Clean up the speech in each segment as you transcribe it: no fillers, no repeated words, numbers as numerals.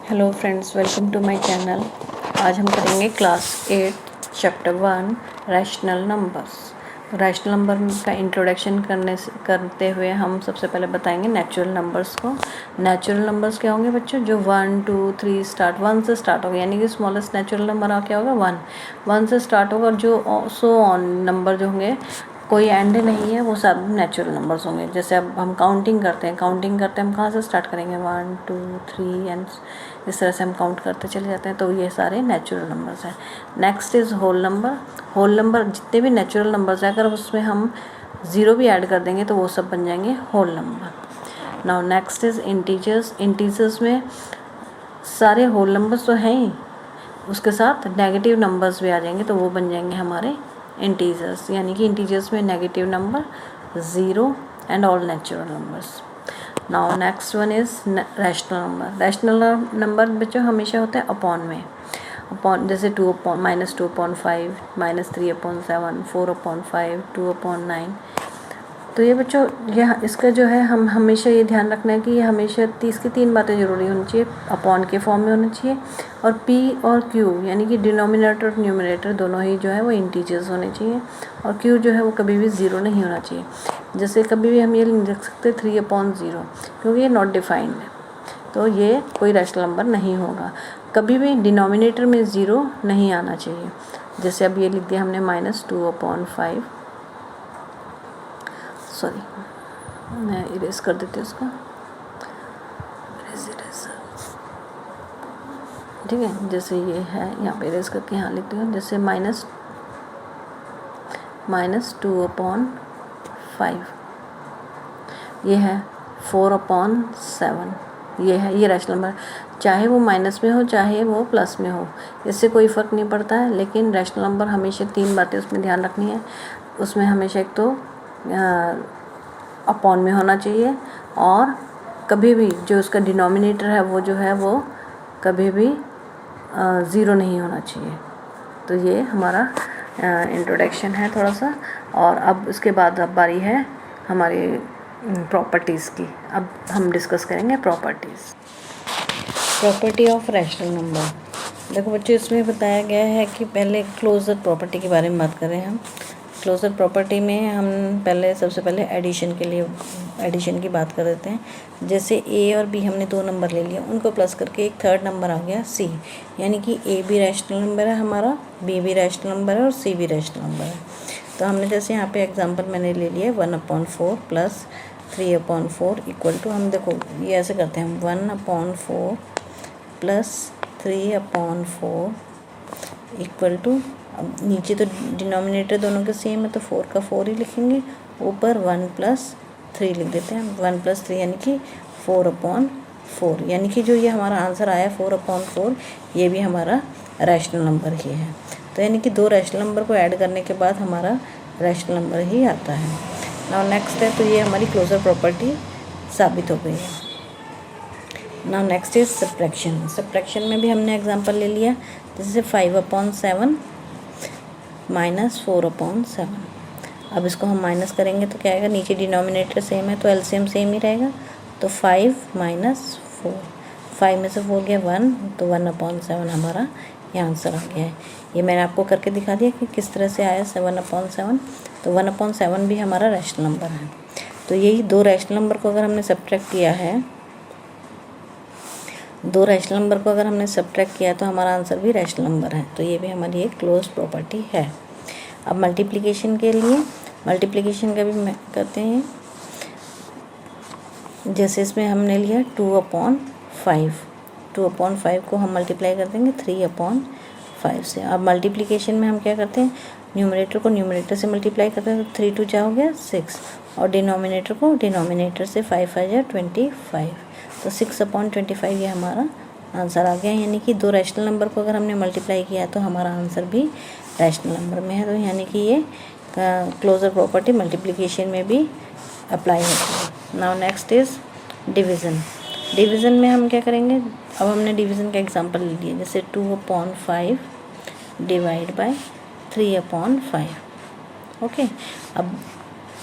Hello friends, welcome to my channel. आज हम करेंगे class 8 chapter 1 rational numbers. Rational number का इंट्रोडक्शन करते हुए हम सबसे पहले बताएंगे नेचुरल नंबर्स को। नेचुरल नंबर्स क्या होंगे बच्चों? जो 1 2 3 स्टार्ट 1 से स्टार्ट होगा, यानी कि स्मॉलेस्ट नेचुरल नंबर क्या होगा? 1 से स्टार्ट होगा। और जो सो ऑन नंबर जो होंगे, कोई एंड नहीं है, वो सब नेचुरल नंबर्स होंगे। जैसे अब हम काउंटिंग करते हैं हम कहाँ से स्टार्ट करेंगे? 1 2 3 एंड इस तरह से हम काउंट करते चले जाते हैं, तो ये सारे नेचुरल नंबर्स हैं। Next is whole number. Whole number जितने भी नेचुरल नंबर्स हैं, अगर उसमें हम ज़ीरो भी ऐड कर देंगे तो वो सब बन जाएंगे whole number. Now next is integers. Integers में सारे होल नंबर्स तो हैं ही, उसके साथ नेगेटिव नंबर्स भी आ जाएंगे, तो वो बन जाएंगे हमारे इंटीजर्स। यानी कि इंटीजर्स में negative number, zero and all natural numbers. Now next one is rational number. Rational number बच्चों हमेशा होता है अपॉन में। अपॉन जैसे -2/5, -3/7, 4/5, 2/9। तो ये बच्चों इसका जो है हम हमेशा ये ध्यान रखना है कि ये हमेशा इसकी तीन बातें ज़रूरी होनी चाहिए। अपॉन के फॉर्म में होना चाहिए, और पी और क्यू यानी कि डिनोमिनेटर और न्यूमरेटर दोनों ही जो है वो इंटीजर्स होने चाहिए, और क्यू जो है वो कभी भी ज़ीरो नहीं होना चाहिए। जैसे कभी भी हम ये नहीं लिख सकते 3/0, क्योंकि ये नॉट डिफाइंड है, तो ये कोई रैशनल नंबर नहीं होगा। कभी भी डिनोमिनेटर में ज़ीरो नहीं आना चाहिए। जैसे अब ये लिख दिया हमने -2/5, सॉरी मैं इरेज कर देती हूँ उसको, ठीक है। जैसे ये है, यहाँ पे इरेज करके यहाँ लिखती हूँ। जैसे -2/5, ये है 4/7, ये है, ये रैशनल नंबर। चाहे वो माइनस में हो चाहे वो प्लस में हो, इससे कोई फ़र्क नहीं पड़ता है। लेकिन रैशनल नंबर हमेशा तीन बातें उसमें ध्यान रखनी है। उसमें हमेशा एक तो अपॉन में होना चाहिए, और कभी भी जो उसका डिनोमिनेटर है वो जो है वो कभी भी ज़ीरो नहीं होना चाहिए। तो ये हमारा इंट्रोडक्शन है थोड़ा सा। और अब उसके बाद अब बारी है हमारी प्रॉपर्टीज़ की। अब हम डिस्कस करेंगे प्रॉपर्टी ऑफ रैशनल नंबर। देखो बच्चों, इसमें बताया गया है कि पहले क्लोजर प्रॉपर्टी के बारे में बात करें हम। क्लोजर प्रॉपर्टी में हम सबसे पहले एडिशन की बात कर देते हैं। जैसे ए और बी हमने दो नंबर ले लिया, उनको प्लस करके एक थर्ड नंबर आ गया सी, यानी कि ए भी रैशनल नंबर है हमारा, बी भी रैशनल नंबर है और सी भी रैशनल नंबर है। तो हमने जैसे यहाँ पे एग्जांपल मैंने ले लिया 1/4 प्लस 3/4 इक्वल टू, हम देखो ये ऐसे करते हैं, 1/4 प्लस 3/4 इक्वल टू, अब नीचे तो डिनोमिनेटर दोनों के सेम है तो 4 का 4 ही लिखेंगे, ऊपर 1 + 3 लिख देते हैं। 1 + 3 यानी कि 4/4, यानी कि जो ये हमारा आंसर आया 4/4, ये भी हमारा रैशनल नंबर ही है। तो यानी कि दो रैशनल नंबर को ऐड करने के बाद हमारा रैशनल नंबर ही आता है। नाउ नेक्स्ट है, तो ये हमारी क्लोजर प्रॉपर्टी साबित हो गई है। Now next is subtraction. Subtraction में भी हमने एग्जांपल ले लिया, जैसे 5/7 -4/7। अब इसको हम माइनस करेंगे तो क्या आएगा? नीचे डिनोमिनेटर सेम है तो एलसीएम सेम ही रहेगा, तो 5 - 4, 5 में से 4 गया 1, तो 1/7 हमारा ये आंसर आ गया है। ये मैंने आपको करके दिखा दिया कि किस तरह से आया 7/7। तो 1/7 भी हमारा रैशनल नंबर है। तो यही दो रैशनल नंबर को अगर हमने सब्ट्रैक्ट किया है, दो रैशनल नंबर को अगर हमने सब्ट्रैक्ट किया तो हमारा आंसर भी रैशनल नंबर है। तो ये भी हमारी एक क्लोज प्रॉपर्टी है। अब मल्टीप्लिकेशन के लिए, मल्टीप्लिकेशन का भी करते हैं। जैसे इसमें हमने लिया 2/5, 2/5 को हम मल्टीप्लाई कर देंगे 3/5 से। अब मल्टीप्लिकेशन में हम क्या करते हैं? न्यूमरेटर को न्यूमरेटर से मल्टीप्लाई करते हैं, तो 3 2 जा हो गया 6, और डिनोमिनेटर को डिनोमिनेटर से 5 5 जा 25, तो 6/25 ये हमारा आंसर आ गया। यानी कि दो रैशनल नंबर को अगर हमने मल्टीप्लाई किया तो हमारा आंसर भी रैशनल नंबर में है। तो यानी कि ये क्लोजर प्रॉपर्टी मल्टीप्लिकेशन में भी अप्लाई होती है। Now next is division. Division में हम क्या करेंगे? अब हमने डिवीज़न का एग्जांपल ले लिया, जैसे 2/5 डिवाइड बाय 3/5। ओके, अब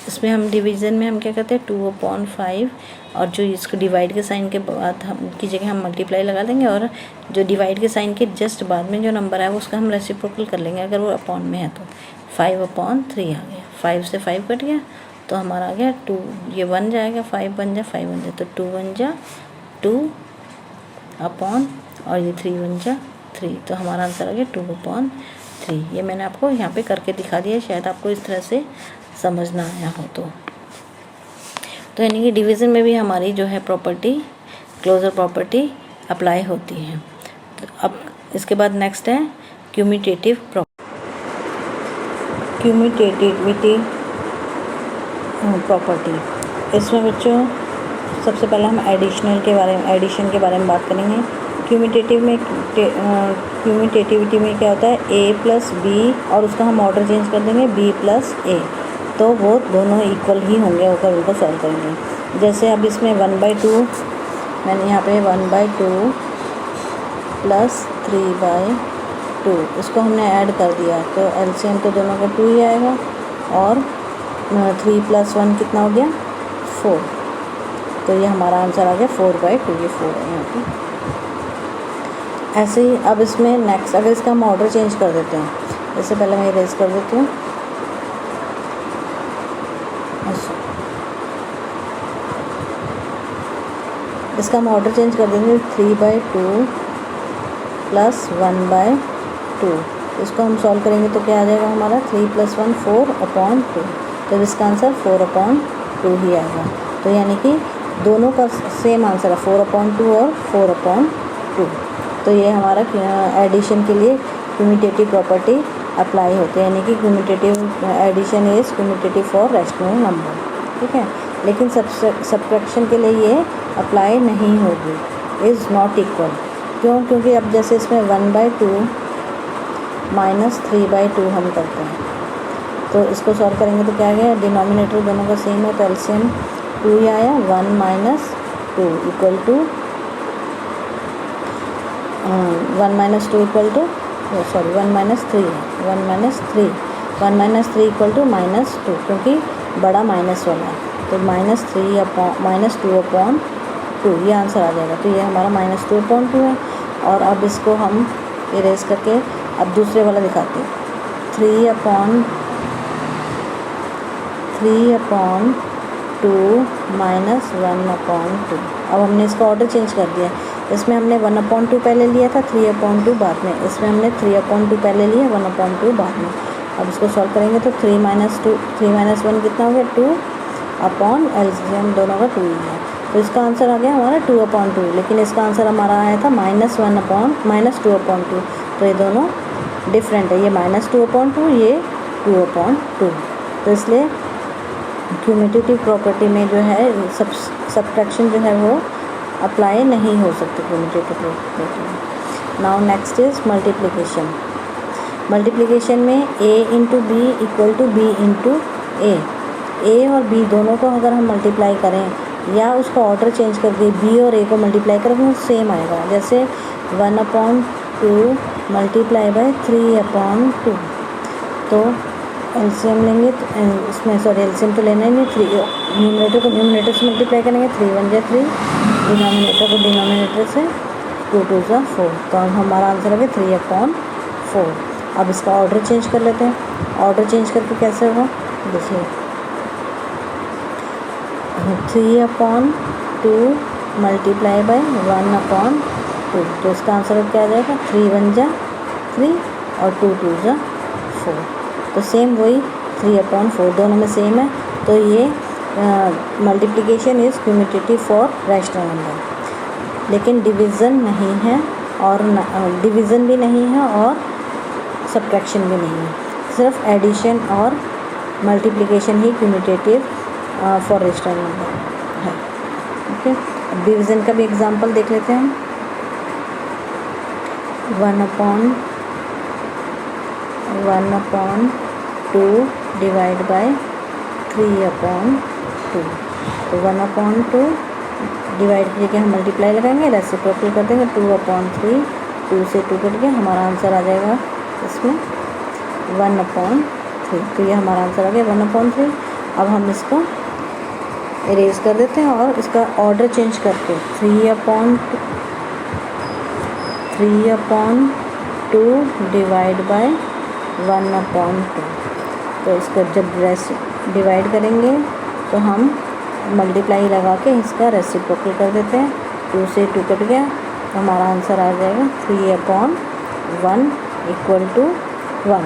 इसमें हम डिवीज़न में हम क्या करते हैं 2/5 और जो इसको डिवाइड के साइन के बाद हम की जगह हम मल्टीप्लाई लगा देंगे और जो डिवाइड के साइन के जस्ट बाद में जो नंबर है उसका हम रेसिप्रोकल कर लेंगे अगर वो अपॉन में है तो 5/3 आ गया। 5 से 5 कट गया तो हमारा आ गया 2, ये 1 जाएगा, 5 बन जाए, 5 बन जाए तो 2 बन जा 2 अपॉन और ये 3 बन जा 3, तो हमारा आंसर आ गया 2/3। ये मैंने आपको यहाँ पे करके दिखा दिया, शायद आपको इस तरह से समझना आया हो तो यानी कि डिवीज़न में भी हमारी जो है प्रॉपर्टी क्लोजर प्रॉपर्टी अप्लाई होती है। तो अब इसके बाद नेक्स्ट है क्यूमिटेटिविटी। प्रॉपर्टी इसमें बच्चों सबसे पहले हम एडिशन के बारे में बात करेंगे। क्यूमिटेटिविटी में क्या होता है a प्लस बी और उसका हम ऑर्डर चेंज कर देंगे b प्लस a, तो वो दोनों इक्वल ही होंगे होकर उनको सॉल्व करेंगे। जैसे अब इसमें 1/2 मैंने यहाँ पे 1/2 प्लस 3/2 इसको हमने ऐड कर दिया तो एलसीएम तो दोनों का 2 ही आएगा और 3 + 1 कितना हो गया 4, तो ये हमारा आंसर आ गया 4/2, ये 4 है यहाँ पे। ऐसे ही अब इसमें नेक्स्ट अगर इसका हम ऑर्डर चेंज कर देते हैं, इससे पहले मैं इरेज कर देती हूँ। इसका हम ऑर्डर चेंज कर देंगे 3/2 प्लस 1/2, इसको हम सॉल्व करेंगे तो क्या आ जाएगा हमारा 3 + 1 4/2, तो इसका आंसर 4/2 ही आएगा। तो यानी कि दोनों का सेम आंसर है 4/2 और 4/2, तो ये हमारा एडिशन के लिए क्यूमिटेटिव प्रॉपर्टी अप्लाई होती है, यानी कि commutative addition is commutative for rational number, ठीक है। लेकिन सब्ट्रैक्शन के लिए ये अप्लाई नहीं होगी, इज़ नॉट इक्वल। क्यों? क्योंकि अब जैसे इसमें 1/2 माइनस 3/2 हम करते हैं, तो इसको सॉल्व करेंगे तो क्या आ गया, डिनोमिनेटर दोनों का सेम है तो एलसीएम 2 ही आया। 1 - 2 इक्वल टू 1 - 2 इक्वल टू 1 - 3 है, 1 - 3 इक्वल टू -2, क्योंकि बड़ा माइनस वाला है तो -2/2 ये आंसर आ जाएगा। तो ये हमारा -2/2 है। और अब इसको हम इरेज करके अब दूसरे वाला दिखाते हैं 3/2 -1/2। अब हमने इसका ऑर्डर चेंज कर दिया, इसमें हमने 1/2 पहले लिया था, 3/2 बाद में, इसमें हमने 3/2 पहले लिया, 1/2 बाद में। अब इसको सॉल्व करेंगे तो 3 - 1 कितना हो गया 2 अपॉन एलसीएम दोनों का 2 ही है, तो इसका आंसर आ गया हमारा 2/2। लेकिन इसका आंसर हमारा आया था -2/2, तो ये दोनों डिफरेंट है, ये -2/2, ये 2/2, तो इसलिए क्यूमिटेटिव प्रॉपर्टी में जो है सब्ट्रैक्शन जो है वो अप्लाई नहीं हो सकती क्यूमिटेटिव प्रॉपर्टी में। Now next is multiplication. Multiplication में a × b = b × a, a और b दोनों को अगर हम मल्टीप्लाई करें या उसका ऑर्डर चेंज करके b और a को मल्टीप्लाई करें तो सेम आएगा। जैसे 1/2 × 3/2, तो एलसीएम लेंगे तो इसमें एलसीएम तो लेना ही नहीं, 3 न्यूमरेटर को न्यूमरेटर से मल्टीप्लाई करेंगे, 3 × 1 = 3, डिनोमिनेटर को डिनोमिनेटर से 2 × 2 = 4, तो हमारा आंसर आ गया 3/4। अब इसका ऑर्डर चेंज कर लेते हैं। ऑर्डर चेंज करके कैसे होगा देखिए, 3/2 × 1/2, तो इसका आंसर क्या आ जाएगा 3 × 1 = 3 और 2 × 2 = 4, तो सेम वही 3/4 दोनों में सेम है। तो ये multiplication is commutative for rational number, लेकिन डिवीज़न नहीं है और डिवीज़न भी नहीं है और सब्ट्रैक्शन भी नहीं है, सिर्फ एडिशन और मल्टीप्लिकेशन ही क्यूमिटेटिव फॉर रैशनल नंबर है। ओके, अब डिवीज़न का भी एग्जांपल देख लेते हैं। 1/2 डिवाइड बाय 3/2, तो 1/2 डिवाइड की जगह हम मल्टीप्लाई लगाएंगे, रेसिप्रोकल कर देंगे 2/3, 2 से 2 कट गया, हमारा आंसर आ जाएगा। इसमें 1/3, तो ये हमारा आंसर आ गया 1/3। अब हम इसको इरेज कर देते हैं और इसका ऑर्डर चेंज करके 3/2 डिवाइड बाय 1/2। तो इसको जब डिवाइड करेंगे तो हम मल्टीप्लाई लगा के इसका रेसिप्रोकल कर देते हैं। 2 से 2 कट गया तो हमारा आंसर आ जाएगा 3/1 इक्वल टू 1,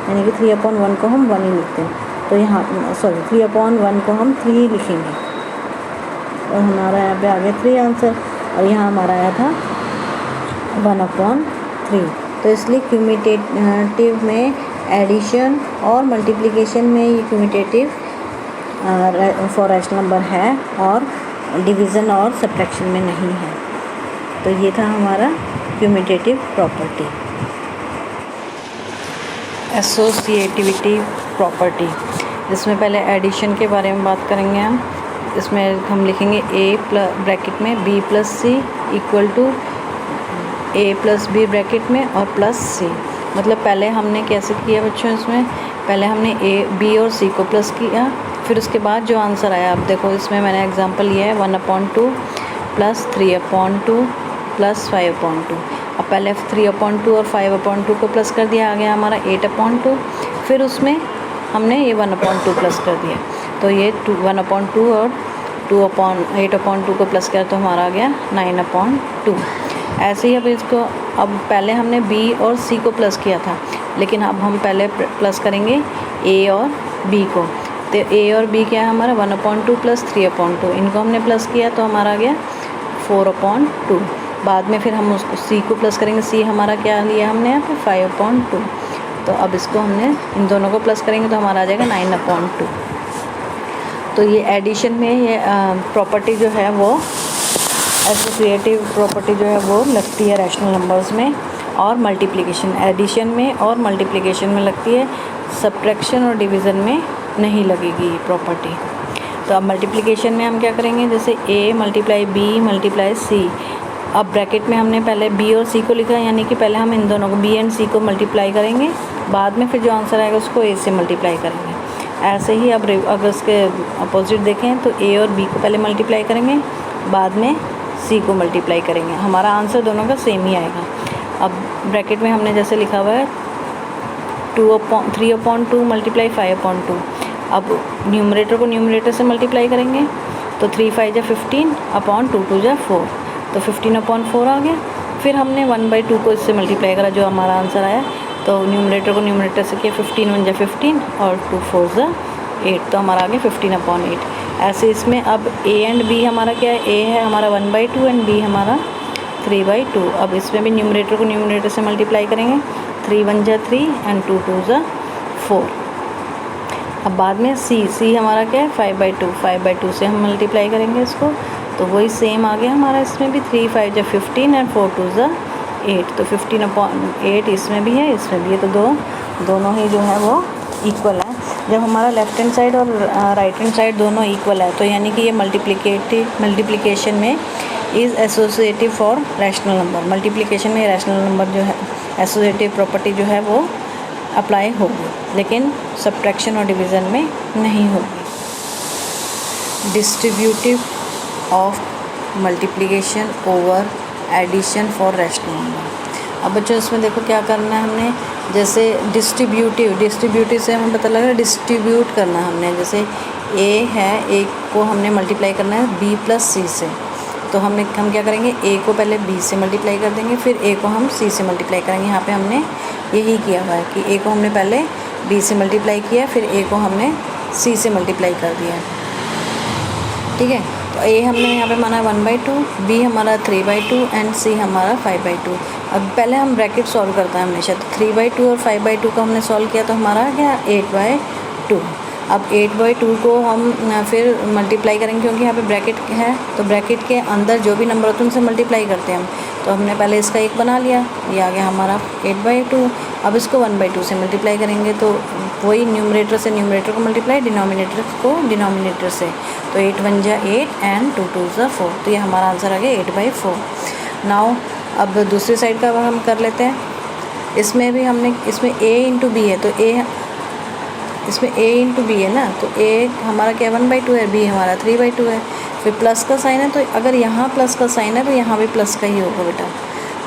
यानी कि 3/1 को हम 1 ही लिखते हैं। तो यहाँ 3/1 को हम 3 लिखेंगे और हमारा यहाँ पे आ गया 3 आंसर, और यहाँ हमारा आया था 1/3। तो इसलिए क्यूमिटेटिव में एडिशन और मल्टीप्लिकेशन में ये क्यूमिटेटिव फॉर रैशनल नंबर है और डिवीज़न और सब्ट्रैक्शन में नहीं है। तो ये था हमारा क्यूमिटेटिव प्रॉपर्टी। एसोसिएटिविटी प्रॉपर्टी, इसमें पहले एडिशन के बारे में बात करेंगे हम। इसमें हम लिखेंगे a प्लस ब्रैकेट में b plus C equal to a plus b bracket में और प्लस सी। मतलब पहले हमने कैसे किया बच्चों, इसमें पहले हमने a b और c को प्लस किया, फिर उसके बाद जो आंसर आया, अब देखो इसमें मैंने एग्जांपल लिया है 1/2 प्लस 3/2 प्लस 5/2। अब पहले 3/2 और 5/2 को प्लस कर दिया, आ गया हमारा 8/2। फिर उसमें हमने ये 1/2 प्लस कर दिया, तो ये 1/2 और 8/2 को प्लस किया तो हमारा आ गया 9/2। ऐसे ही अब इसको, अब पहले हमने b और c को प्लस किया था, लेकिन अब हम पहले प्लस करेंगे a और b को। तो a और b क्या है हमारा 1/2 प्लस 3/2, इनको हमने प्लस किया तो हमारा आ गया 4/2। बाद में फिर हम उसको c को प्लस करेंगे, c हमारा क्या लिया हमने यहाँ पे 5/2। तो अब इसको हमने इन दोनों को प्लस करेंगे तो हमारा आ जाएगा 9/2। तो ये एडिशन में ये प्रॉपर्टी जो है वो एसोसिएटिव प्रॉपर्टी जो है वो लगती है रैशनल नंबर्स में, और मल्टीप्लिकेशन एडिशन में और मल्टीप्लिकेशन में लगती है, सब्ट्रैक्शन और डिवीज़न में नहीं लगेगी ये प्रॉपर्टी। तो अब मल्टीप्लिकेशन में हम क्या करेंगे, जैसे a multiply b multiply c। अब ब्रैकेट में हमने पहले b और c को लिखा, यानी कि पहले हम इन दोनों को b एंड c को मल्टीप्लाई करेंगे, बाद में फिर जो आंसर आएगा उसको a से मल्टीप्लाई करेंगे। ऐसे ही अब अगर उसके अपोजिट देखें तो a और b को पहले मल्टीप्लाई करेंगे, बाद में c को मल्टीप्लाई करेंगे, हमारा आंसर दोनों का सेम ही आएगा। अब ब्रैकेट में हमने जैसे लिखा हुआ है 3/2 मल्टीप्लाई 5/2। अब न्यूमरेटर को न्यूमरेटर से मल्टीप्लाई करेंगे तो 3 5 जा 15 अपॉन 2 2 जा 4, तो 15/4 आ गया। फिर हमने 1/2 को इससे मल्टीप्लाई करा, जो हमारा आंसर आया, तो न्यूमरेटर को न्यूमरेटर से किया 15 1 जा 15 और 2 4 जा 8, तो हमारा आ गया 15/8। ऐसे इसमें अब a एंड b हमारा क्या है, a है हमारा 1/2 एंड b हमारा 3/2। अब इसमें भी न्यूमरेटर को न्यूमरेटर से मल्टीप्लाई करेंगे, 3 1 जा 3 एंड 2 2 जा 4। अब बाद में c हमारा क्या है 5/2 से हम मल्टीप्लाई करेंगे इसको, तो वही सेम आ गया हमारा इसमें भी 3 5 जा 15 एंड 4 2 जा 8, तो 15/8 इसमें भी है इसमें भी है, तो दोनों ही जो है वो इक्वल है। जब हमारा लेफ्ट हैंड साइड और राइट हैंड साइड दोनों इक्वल है तो यानी कि ये मल्टीप्लिकेशन में is associative for rational number. Multiplication में रैशनल नंबर जो है एसोसिएटिव प्रॉपर्टी जो है वो अप्लाई होगी, लेकिन सब्ट्रैक्शन और डिवीज़न में नहीं होगी। Distributive of multiplication over addition for rational number. अब बच्चों इसमें देखो क्या करना है हमने, जैसे डिस्ट्रीब्यूटिव से हमें पता लगा डिस्ट्रीब्यूट करना हमने, जैसे a है, a को हमने मल्टीप्लाई करना है b प्लस c से, तो हम क्या करेंगे, a को पहले b से मल्टीप्लाई कर देंगे, फिर a को हम c से मल्टीप्लाई करेंगे। यहाँ पे हमने यही किया हुआ है कि a को हमने पहले b से मल्टीप्लाई किया, फिर a को हमने c से मल्टीप्लाई कर दिया, ठीक है। तो a हमने यहाँ पे माना 1/2, b हमारा 3/2 एंड c हमारा 5/2। अब पहले हम ब्रैकेट सॉल्व करते हैं हमेशा, तो 3/2 और 5/2 को हमने सॉल्व किया तो हमारा क्या 8/2। अब 8/2 को हम फिर मल्टीप्लाई करेंगे, क्योंकि यहाँ पे ब्रैकेट है तो ब्रैकेट के अंदर जो भी नंबर होते हैं उनसे मल्टीप्लाई करते हैं हम, तो हमने पहले इसका 1 बना लिया, ये आ गया हमारा 8/2। अब इसको 1/2 से मल्टीप्लाई करेंगे तो वही न्यूमरेटर से न्यूमरेटर को मल्टीप्लाई, डिनोमिनेटर को डिनोमिनेटर से, तो 8 1 जा 8 एंड 2 2 जा 4, तो ये हमारा आंसर आ गया 8/4। नाउ अब दूसरी साइड का हम कर लेते हैं। इसमें भी हमने इसमें a इंटू बी है, तो इसमें a इंटू बी है ना, तो a हमारा क्या 1/2 है, b हमारा 3/2 है। फिर प्लस का साइन है, तो अगर यहाँ प्लस का साइन है तो यहाँ भी प्लस का ही होगा बेटा।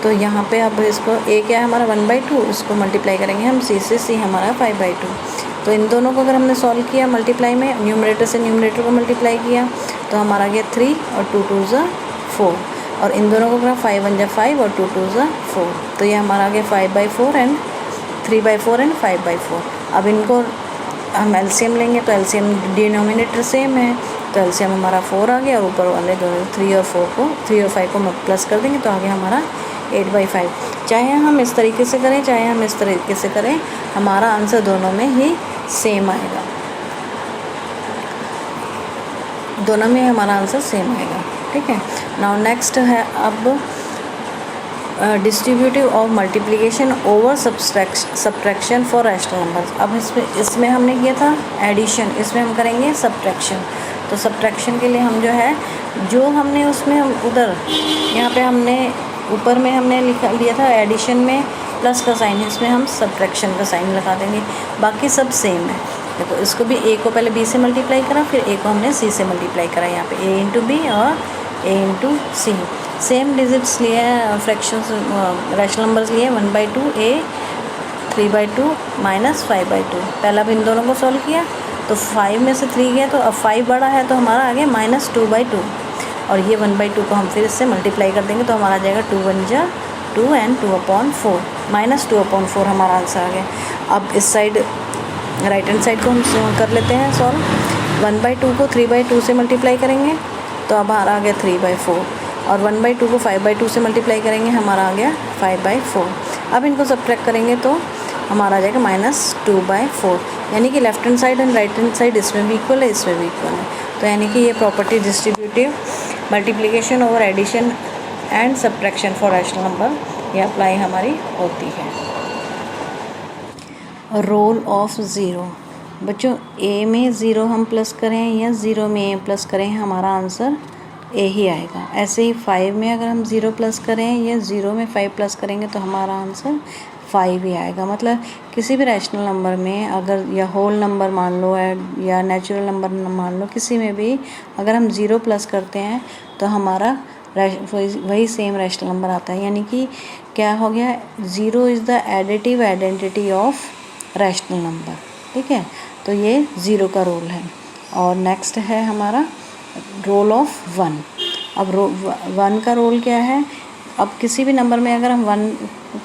तो यहाँ पे अब इसको a क्या है हमारा 1/2, इसको मल्टीप्लाई करेंगे हम c से, c हमारा 5/2। तो इन दोनों को अगर हमने सॉल्व किया मल्टीप्लाई में, न्यूमरेटर से न्यूमरेटर को मल्टीप्लाई किया तो हमारा गया 3 और 2 2 ज़ा 4, और इन दोनों को अगर 5 1 ज़ा 5 और 2 2 ज़ा 4, तो ये हमारा आ गया 5/4 एंड 3/4 एंड 5/4। अब इनको हम एलसीएम लेंगे तो एलसीएम डिनोमिनेटर सेम है, तो एलसीएम हमारा 4 आ गया, और ऊपर वाले दोनों 3 और 5 को प्लस कर देंगे तो आ गया हमारा 8/5। चाहे हम इस तरीके से करें चाहे हम इस तरीके से करें, हमारा आंसर दोनों में ही सेम आएगा, दोनों में हमारा आंसर सेम आएगा। ठीक है, नाउ नेक्स्ट है अब distributive of multiplication over subtraction for rational numbers. अब इसमें हमने किया था एडिशन, इसमें हम करेंगे सब्ट्रैक्शन। तो सब्ट्रैक्शन के लिए हम जो है, जो हमने उसमें हम उधर यहाँ पे हमने ऊपर में हमने लिया था एडिशन में प्लस का साइन, इसमें हम सब्ट्रैक्शन का साइन लगा देंगे, बाकी सब सेम है। देखो इसको भी a को पहले b से मल्टीप्लाई करा, फिर a को हमने c से मल्टीप्लाई करा, यहाँ पे a इंटू बी और a into C. Same digits लिए हैं, फ्रैक्शंस रैशनल नंबर्स लिए 1/2 a 3/2 माइनस 5/2। पहला भी इन दोनों को सॉल्व किया तो 5 में से 3 गया, तो अब 5 बड़ा है तो हमारा आ गया -2/2, और ये 1/2 को हम फिर इससे मल्टीप्लाई कर देंगे तो हमारा आ जाएगा 2 1 ज़ा 2 एंड 2/4 -2/4 हमारा आंसर आ गया। अब इस साइड राइट हैंड साइड को हम कर लेते हैं सॉल्व। 1/2 को 3/2 से मल्टीप्लाई करेंगे तो अब हमारा आ गया 3/4, और 1/2 को 5/2 से मल्टीप्लाई करेंगे हमारा आ गया 5/4। अब इनको सब्ट्रैक्ट करेंगे तो हमारा आ जाएगा -2/4, यानी कि left hand side and right hand side इसमें भी इक्वल है, इसमें भी इक्वल है। तो यानी कि ये property distributive multiplication over addition and subtraction for rational number ये अप्लाई हमारी होती है। रोल ऑफ ज़ीरो, बच्चों a में ज़ीरो हम प्लस करें या ज़ीरो में a प्लस करें हमारा आंसर a ही आएगा। ऐसे ही 5 में अगर हम ज़ीरो प्लस करें या ज़ीरो में 5 प्लस करेंगे तो हमारा आंसर 5 ही आएगा। मतलब किसी भी रैशनल नंबर में अगर या होल नंबर मान लो या नेचुरल नंबर मान लो, किसी में भी अगर हम ज़ीरो प्लस करते हैं तो हमारा वही सेम रैशनल नंबर आता है। यानी कि क्या हो गया, zero is the additive identity of rational number. ठीक है, तो ये ज़ीरो का रोल है। और नेक्स्ट है हमारा रोल ऑफ 1। अब 1 का रोल क्या है, अब किसी भी नंबर में अगर हम 1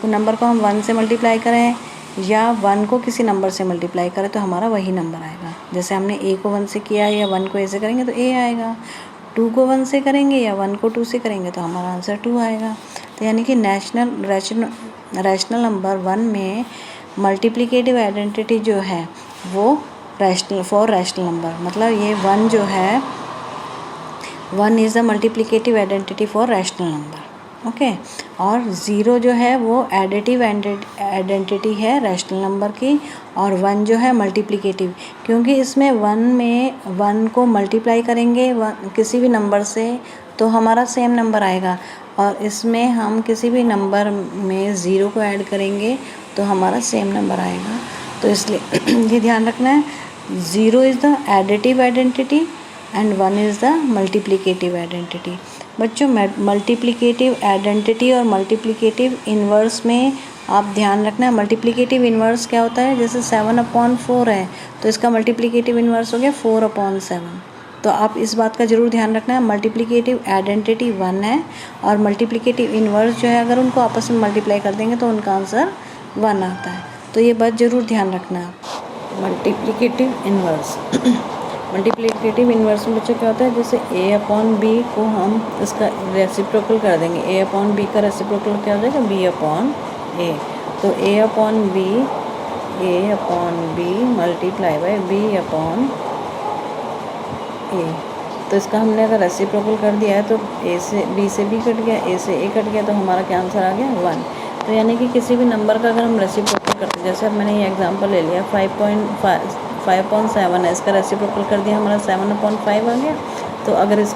नंबर को हम 1 से मल्टीप्लाई करें या 1 को किसी नंबर से मल्टीप्लाई करें तो हमारा वही नंबर आएगा। जैसे हमने a को 1 से किया या 1 को a से करेंगे तो a आएगा, 2 को 1 से करेंगे या 1 को 2 से करेंगे तो हमारा आंसर 2 आएगा। तो यानी कि रैशनल नंबर 1 में मल्टीप्लिकेटिव आइडेंटिटी जो है वो फॉर रैशनल नंबर, मतलब ये 1 जो है 1 is the multiplicative identity for rational number. Okay, और 0 जो है वो एडिटिव आइडेंटिटी है रैशनल नंबर की, और 1 जो है मल्टीप्लिकेटिव, क्योंकि इसमें 1 में 1 को मल्टीप्लाई करेंगे किसी भी नंबर से तो हमारा सेम नंबर आएगा, और इसमें हम किसी भी नंबर में 0 को ऐड करेंगे तो हमारा सेम नंबर आएगा। तो इसलिए ये ध्यान रखना है, 0 is the additive identity and 1 is the multiplicative identity. बच्चों मल्टीप्लिकेटिव आइडेंटिटी और मल्टीप्लिकेटिव इन्वर्स में आप ध्यान रखना है। मल्टीप्लिकेटिव इन्वर्स क्या होता है, जैसे 7/4 है तो इसका मल्टीप्लिकेटिव इन्वर्स हो गया 4/7। तो आप इस बात का ज़रूर ध्यान रखना है, मल्टीप्लिकेटिव आइडेंटिटी 1 है और मल्टीप्लिकेटिव इन्वर्स जो है अगर उनको आपस में मल्टीप्लाई कर देंगे तो उनका आंसर 1 आता है। तो ये बात ज़रूर ध्यान रखना है। मल्टीप्लिकेटिव इन्वर्स मल्टीप्लिकेटिव इन्वर्स में बच्चों क्या होता है, जैसे a/b को हम इसका रेसिप्रोकल कर देंगे, a/b का रेसिप्रोकल क्या हो जाएगा, b/a। तो a/b मल्टीप्लाई बाय b/a। तो इसका हमने अगर रेसिप्रोकल कर दिया है तो a से b कट गया, a से a कट गया, तो हमारा क्या आंसर आ गया 1। तो यानी कि किसी भी नंबर का अगर हम रेसिप्रोकल करते हैं, जैसे अब मैंने ये एग्जांपल ले लिया 5.7 है, इसका रेसिप्रोकल कर दिया हमारा 7/5 आ गया। तो अगर इस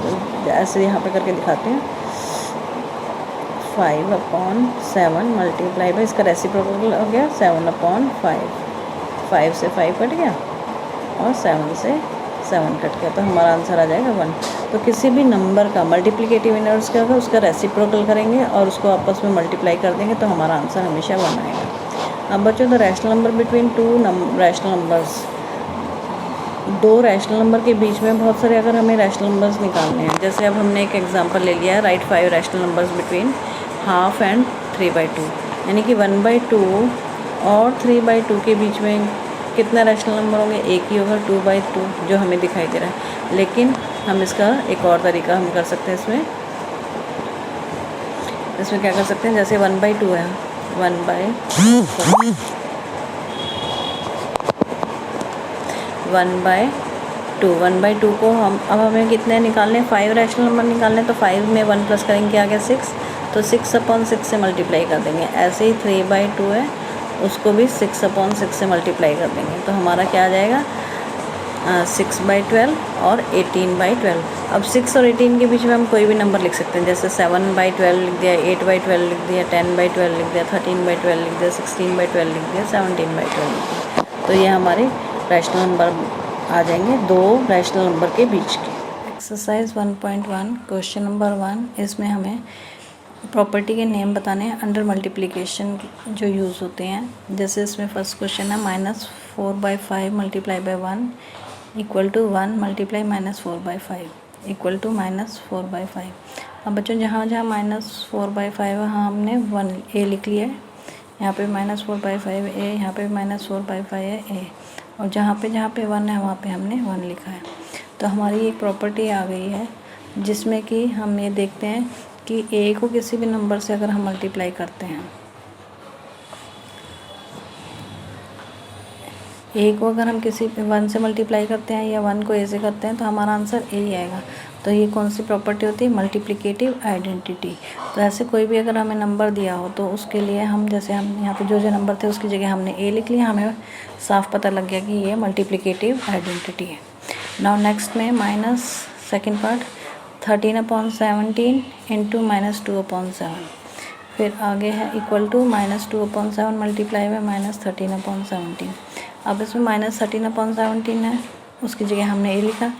ऐसे यहाँ पे करके दिखाते हैं 5/7 मल्टीप्लाई बाई इसका रेसिप्रोकल हो गया 7/5, 5 से 5 कट गया और 7 से 7 कट गया, तो हमारा आंसर आ जाएगा 1। तो किसी भी नंबर का मल्टीप्लिकेटिव इनवर्स क्या होगा, उसका रेसिप्रोकल करेंगे और उसको आपस में मल्टीप्लाई कर देंगे, तो हमारा आंसर हमेशा 1 आएगा। अब बच्चों, the rational number between two rational numbers, दो रैशनल नंबर के बीच में बहुत सारे अगर हमें रैशनल नंबर्स निकालने हैं, जैसे अब हमने एक एग्जांपल ले लिया है, right 5 rational numbers between half and 3/2, यानी कि 1/2 और 3/2 के बीच में कितना रैशनल नंबर होंगे, एक ही होगा, 2/2 जो हमें दिखाई दे रहा है। लेकिन हम इसका एक और तरीका हम कर सकते हैं, इसमें क्या कर सकते हैं, जैसे 1/2 है, 1/2 को हम अब हमें कितने निकालने, 5 रैशनल नंबर निकालने, तो 5 में 1 प्लस करेंगे, क्या आ गया 6, तो 6/6 से मल्टीप्लाई कर देंगे। ऐसे ही 3/2 है, उसको भी 6/6 से मल्टीप्लाई कर देंगे, तो हमारा क्या आ जाएगा 6/12 और 18/12। अब 6 और 18 के बीच में हम कोई भी नंबर लिख सकते हैं, जैसे 7/12 लिख दिया, 8/12 लिख दिया, 10/12 लिख दिया, 13/12 लिख दिया, 16/12 लिख दिया, 17/12 लिख दिया। तो ये हमारे रैशनल नंबर आ जाएंगे दो रैशनल नंबर के बीच के। एक्सरसाइज 1.1 क्वेश्चन नंबर 1, इसमें हमें प्रॉपर्टी के नेम बताने हैं अंडर मल्टीप्लिकेशन जो यूज़ होते हैं। जैसे इसमें फर्स्ट क्वेश्चन है -4/5 multiply by 1 equal to 1 multiply -4/5 equal to -4/5। अब बच्चों जहाँ जहाँ -4/5 है वहाँ हमने 1 a लिख लिया है, यहाँ पे -4/5 a, यहाँ पे -4/5 है a, और जहाँ पे 1 है वहाँ पे हमने 1 लिखा है। तो हमारी एक प्रॉपर्टी आ गई है जिसमें कि हम ये देखते हैं कि a को किसी भी नंबर से अगर हम मल्टीप्लाई करते हैं, a को अगर हम किसी 1 से मल्टीप्लाई करते हैं या 1 को a से करते हैं, तो हमारा आंसर a ही आएगा। तो ये कौन सी प्रॉपर्टी होती है, मल्टीप्लिकेटिव आइडेंटिटी। तो ऐसे कोई भी अगर हमें नंबर दिया हो तो उसके लिए हम जैसे हम यहाँ पे जो नंबर थे उसकी जगह हमने a लिख लिया, हमें साफ पता लग गया कि ये मल्टीप्लिकेटिव आइडेंटिटी है। नाउ नेक्स्ट में माइनस सेकेंड पार्ट 13/17 इंटू -2/7, फिर आगे है इक्वल टू -2/7 मल्टीप्लाई बाई -13/17। अब इसमें -13/17 है, उसकी जगह हमने a लिखा,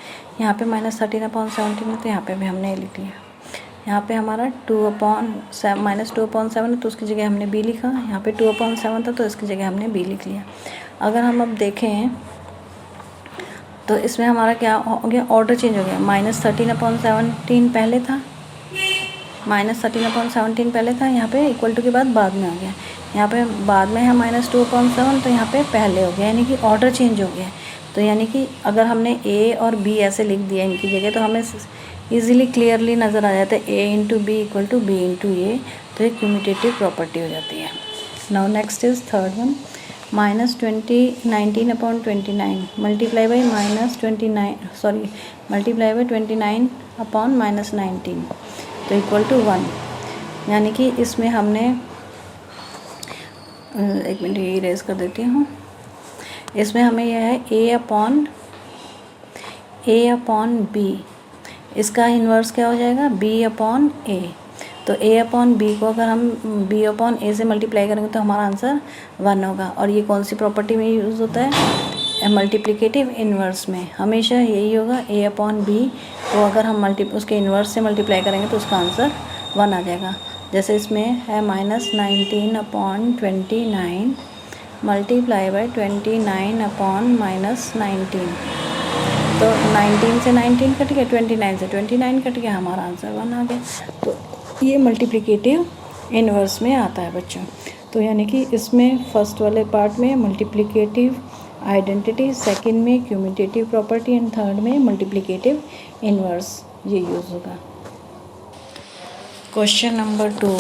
यहाँ पे -13/17 है तो यहाँ पे भी हमने a लिख लिया। यहाँ पे हमारा -2/7 है तो उसकी जगह हमने b लिखा, यहाँ पे 2/7 था तो इसकी जगह हमने b लिख लिया। अगर हम अब देखें तो इसमें हमारा क्या हो गया, ऑर्डर चेंज हो गया। -13/17 पहले था, -13/17 पहले था, यहाँ पे इक्वल टू के बाद में आ गया, यहाँ पे बाद में है -2/7 तो यहाँ पे पहले हो गया, यानी कि ऑर्डर चेंज हो गया। तो यानी कि अगर हमने a और b ऐसे लिख दिया इनकी जगह तो हमें इजीली क्लियरली नज़र आ जाता है a into B equal to b into a, तो एक क्यूमुटेटिव प्रॉपर्टी हो जाती है। Now next is third one, -19/29 multiply by -29/-19 तो इक्वल टू 1, यानी कि इसमें हमने एक मिनट ये इरेज कर देती हूँ। इसमें हमें यह है a/b, इसका इन्वर्स क्या हो जाएगा b/a। तो a/b को अगर हम b/a से मल्टीप्लाई करेंगे तो हमारा आंसर 1 होगा। और ये कौन सी प्रॉपर्टी में यूज़ होता है, मल्टीप्लिकेटिव इन्वर्स में हमेशा यही होगा। a/b को अगर हम उसके इन्वर्स से मल्टीप्लाई करेंगे तो उसका आंसर 1 आ जाएगा। जैसे इसमें है -19/29 मल्टीप्लाई बाई 29/-19, तो 19 से 19 कट गया, 29 से 29 कट गया, हमारा आंसर 1 आ गया। तो ये मल्टीप्लिकेटिव इन्वर्स में आता है बच्चों। तो यानी कि इसमें फर्स्ट वाले पार्ट में मल्टीप्लिकेटिव आइडेंटिटी, सेकंड में क्यूमुटेटिव प्रॉपर्टी एंड थर्ड में मल्टीप्लिकेटिव इन्वर्स ये यूज़ होगा। क्वेश्चन नंबर 2,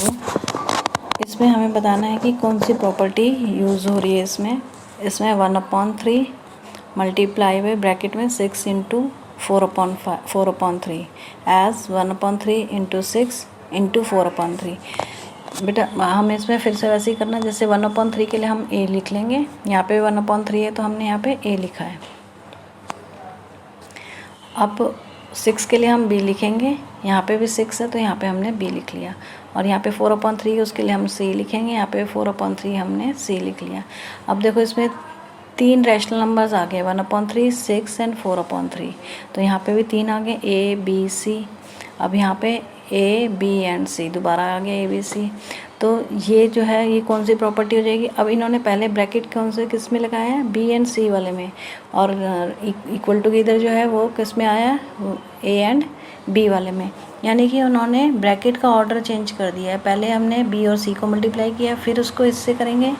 इसमें हमें बताना है कि कौन सी प्रॉपर्टी यूज़ हो रही है। इसमें 1/3 मल्टीप्लाई बाई ब्रैकेट में 6 इंटू 4/3 एज 1/3 इंटू 6 इंटू 4/3। बेटा हमें इसमें फिर से वैसे ही करना, जैसे 1/3 के लिए हम a लिख लेंगे, यहाँ पे 1/3 है तो हमने यहाँ पे a लिखा है। अब 6 के लिए हम b लिखेंगे, यहाँ पे भी 6 है तो यहाँ पे हमने b लिख लिया। और यहाँ पे 4/3 है उसके लिए हम c लिखेंगे, यहाँ पे 4/3 हमने c लिख लिया। अब देखो इसमें 3 रैशनल नंबर्स आ गए 1/3, 6 एंड 4/3। तो यहाँ पे भी 3 आ गए A B C। अब यहाँ पे A B एंड C दोबारा आ गया A B C। तो ये जो है ये कौन सी प्रॉपर्टी हो जाएगी। अब इन्होंने पहले ब्रैकेट कौन से किस में लगाया है, B एंड C वाले में, और इक्वल टू इधर जो है वो किस में आया है, A एंड B वाले में। यानी कि उन्होंने ब्रैकेट का ऑर्डर चेंज कर दिया है। पहले हमने B और C को मल्टीप्लाई किया, फिर उसको इससे करेंगे,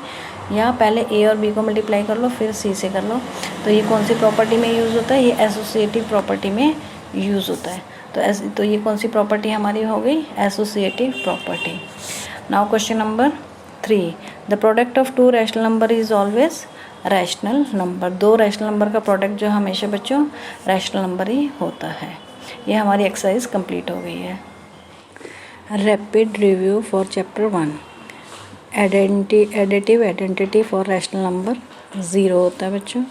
या पहले A और B को मल्टीप्लाई कर लो फिर C से कर लो। तो ये कौन सी प्रॉपर्टी में यूज़ होता है, ये एसोसिएटिव प्रॉपर्टी में यूज़ होता है। तो ये कौन सी प्रॉपर्टी हमारी हो गई, associative property. Now question number 3, the product of 2 rational number is always rational number. 2 rational number का प्रोडक्ट जो हमेशा बच्चों रैशनल नंबर ही होता है। ये हमारी एक्सरसाइज कंप्लीट हो गई है। Rapid review for chapter 1, additive identity for rational number 0 होता है बच्चों।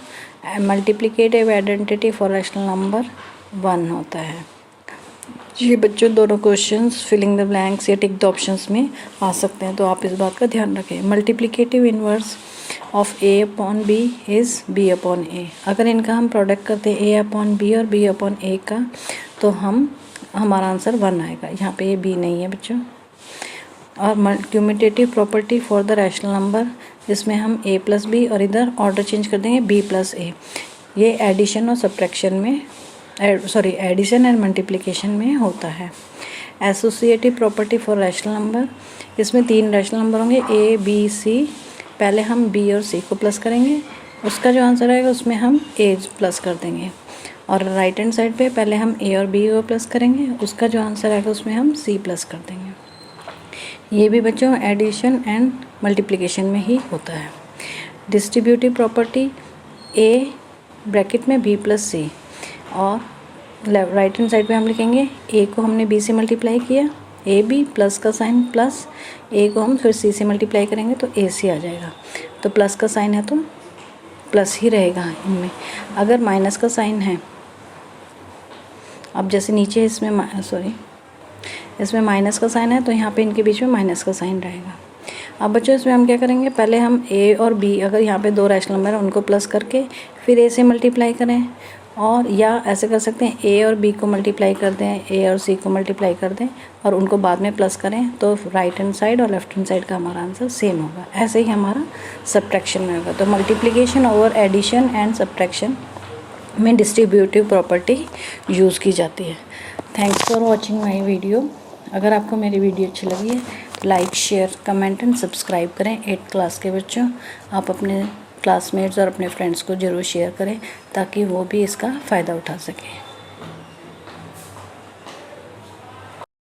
Multiplicative identity for rational number 1 होता है। ये बच्चों दोनों क्वेश्चंस फिलिंग द ब्लैंक्स या टिक द ऑप्शंस में आ सकते हैं, तो आप इस बात का ध्यान रखें। Multiplicative inverse of A upon B is B upon A। अगर इनका हम प्रोडक्ट करते हैं A अपॉन B और B अपॉन A का, तो हमारा आंसर 1 आएगा। यहाँ पे ये B नहीं है बच्चों। और cumulative property for the rational number, जिसमें हम A प्लस B और इधर ऑर्डर चेंज कर देंगे B प्लस A। ये एडिशन और सब्ट्रैक्शन में एडिशन एंड मल्टीप्लिकेशन में होता है। Associative property for rational number, इसमें 3 रैशनल नंबर होंगे A B C। पहले हम B और C को प्लस करेंगे, उसका जो आंसर आएगा उसमें हम A प्लस कर देंगे। और राइट हैंड साइड पे पहले हम A और B को प्लस करेंगे, उसका जो आंसर आएगा उसमें हम C प्लस कर देंगे। ये भी बच्चों एडिशन एंड मल्टीप्लिकेशन में ही होता है। डिस्ट्रीब्यूटिव प्रॉपर्टी A ब्रैकेट में B प्लस C, और राइट हैंड साइड पे हम लिखेंगे A को हमने B से मल्टीप्लाई किया, AB प्लस का साइन प्लस A को हम फिर C से मल्टीप्लाई करेंगे तो AC आ जाएगा। तो प्लस का साइन है तो प्लस ही रहेगा इनमें। अगर माइनस का साइन है, अब जैसे नीचे इसमें माइनस का साइन है तो यहाँ पे इनके बीच में माइनस का साइन रहेगा। अब बच्चों इसमें हम क्या करेंगे, पहले हम A और B, अगर यहाँ पे 2 रैशनल नंबर है उनको प्लस करके फिर A से मल्टीप्लाई करें, और या ऐसे कर सकते हैं A और B को मल्टीप्लाई कर दें, A और C को मल्टीप्लाई कर दें और उनको बाद में प्लस करें, तो राइट हैंड साइड और लेफ्ट हैंड साइड का हमारा आंसर सेम होगा। ऐसे ही हमारा सब्ट्रैक्शन में होगा। तो multiplication over addition and subtraction में डिस्ट्रीब्यूटिव प्रॉपर्टी यूज़ की जाती है। Thanks for watching my video. अगर आपको मेरी वीडियो अच्छी लगी है like share comment and subscribe करें। 8th क्लास के बच्चों, आप अपने क्लासमेट्स और अपने फ्रेंड्स को ज़रूर शेयर करें ताकि वो भी इसका फ़ायदा उठा सकें।